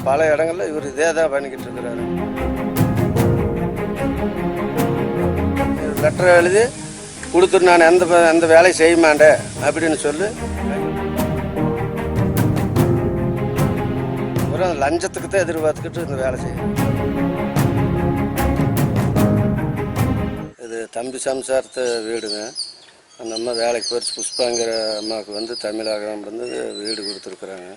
பல இடங்களில் இவர் இதே தான் பண்ணிக்கிட்டு இருக்கிறாரு. லெட்டர் எழுதி கொடுத்துட்டு நான் எந்த வேலையும் செய்ய மாட்டேன் அப்படின்னு சொல்லி ஒரு லஞ்சத்துக்கு தான் எதிர்பார்த்துக்கிட்டு இந்த வேலை செய்யும். இது தம்பி சம்சாரத்தை வீடுங்க. அந்த அம்மா வேலைக்கு போயிடுச்சு. புஷ்பாங்கிற அம்மாவுக்கு வந்து தமிழகம் வந்து வீடு கொடுத்துருக்குறாங்க.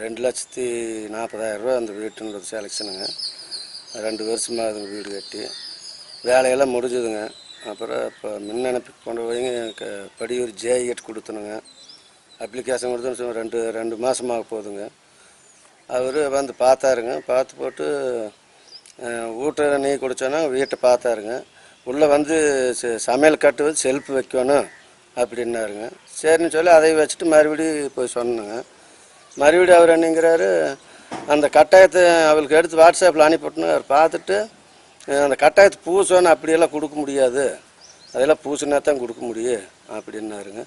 2,40,000 ரூபா அந்த வீட்டுன்றது செலெக்ஷனுங்க. 2 வருஷமாக அதுங்க வீடு கட்டி வேலையெல்லாம் முடிஞ்சுதுங்க. அப்புறம் இப்போ மின்னணைப்பு கொண்டு போய் படியூர் ஜேஇஎட் கொடுத்தனுங்க. அப்ளிகேஷன் கொடுத்து ரெண்டு மாதமாக போகுதுங்க. அவர் வந்து பார்த்தாருங்க. பார்த்து போட்டு வீட்டை நீ குடித்தோன்னா வீட்டை பார்த்தாருங்க. உள்ளே வந்து சமையல் கட்டு செல்ஃப் வைக்கணும் அப்படின்னாருங்க. சரின்னு சொல்லி அதை வச்சுட்டு மறுபடியும் போய் சொன்னேங்க. மறுபடியும் அவர் என்னங்கிறாரு, அந்த கட்டாயத்தை அவளுக்கு எடுத்து வாட்ஸ்அப்பில் அனுப்பிவிட்டுன்னு அவர் பார்த்துட்டு அந்த கட்டாயத்தை பூசணும் அப்படியெல்லாம் கொடுக்க முடியாது, அதெல்லாம் பூசினா தான் கொடுக்க முடியும் அப்படின்னாருங்க.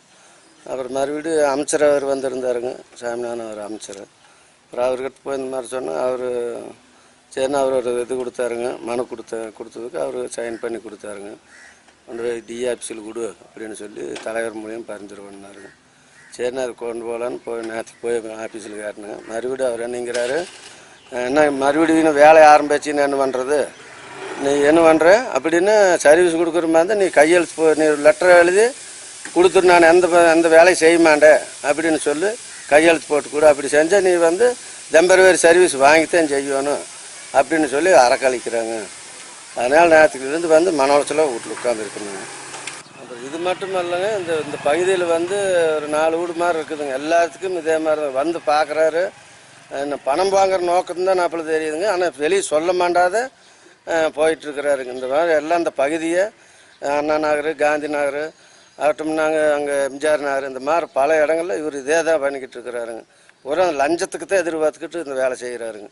அப்புறம் மறுபடியும் அமைச்சர் அவர் வந்திருந்தாருங்க, சாமிநாதன் அவர் அமைச்சர். அப்புறம் அவர்கிட்ட போய் இந்த மாதிரி சொன்னால் அவர் சரின்னு அவர் ஒரு இது கொடுத்தாருங்க. மனு கொடுத்ததுக்கு அவர் சைன் பண்ணி கொடுத்தாருங்க. கொண்டு போய் டிஆஃபீஸில் கொடு அப்படின்னு சொல்லி தலைவர் மூலியம் பரிந்துரை பண்ணாருங்க. சரிண்ணா அது கொண்டு போகலான்னு போய் நேற்றுக்கு போய் ஆஃபீஸில் கேட்டனுங்க. மறுபடியும் அவர் என்னங்கிறாரு, என்ன மறுபடியும் வேலை ஆரம்பிச்சின்னு என்ன பண்ணுறது, நீ என்ன பண்ணுற அப்படின்னு சர்வீஸ் கொடுக்குற மாதிரி இருந்தால் நீ கையெழுத்து நீ லெட்டர் எழுதி கொடுத்துட்டு நான் எந்த வேலையும் செய்ய மாட்டேன் அப்படின்னு சொல்லி கையெழுத்து போட்டு கொடு. அப்படி செஞ்சால் நீ வந்து டெம்பரவரி சர்வீஸ் வாங்கித்தான் செய்யணும் அப்படின்னு சொல்லி அறக்கழிக்கிறாங்க. அதனால் நேற்றுலேருந்து வந்து மன உளைச்சலாக வீட்டில் உட்காந்துருக்கணுங்க. அப்புறம் இது மட்டும் இல்லைங்க, இந்த பகுதியில் வந்து ஒரு 4 வீடு மாதிரி இருக்குதுங்க. எல்லாத்துக்கும் இதே மாதிரி தான் வந்து பார்க்குறாரு. என்ன பணம் வாங்குற நோக்கம்தான் அப்படி தெரியுதுங்க. ஆனால் வெளியே சொல்ல மாட்டாத போயிட்டுருக்கிறாருங்க. இந்த மாதிரி எல்லாம் இந்த பகுதியை அண்ணா நகர், காந்தி நகர் ஆகட்டும், நாங்கள் அங்கே எம்ஜிஆர் நகர், இந்த மாதிரி பல இடங்களில் இவர் இதே தான் பண்ணிக்கிட்டு இருக்கிறாருங்க. ஒரு லஞ்சத்துக்கு தான் எதிர்பார்த்துக்கிட்டு இந்த வேலை செய்கிறாருங்க.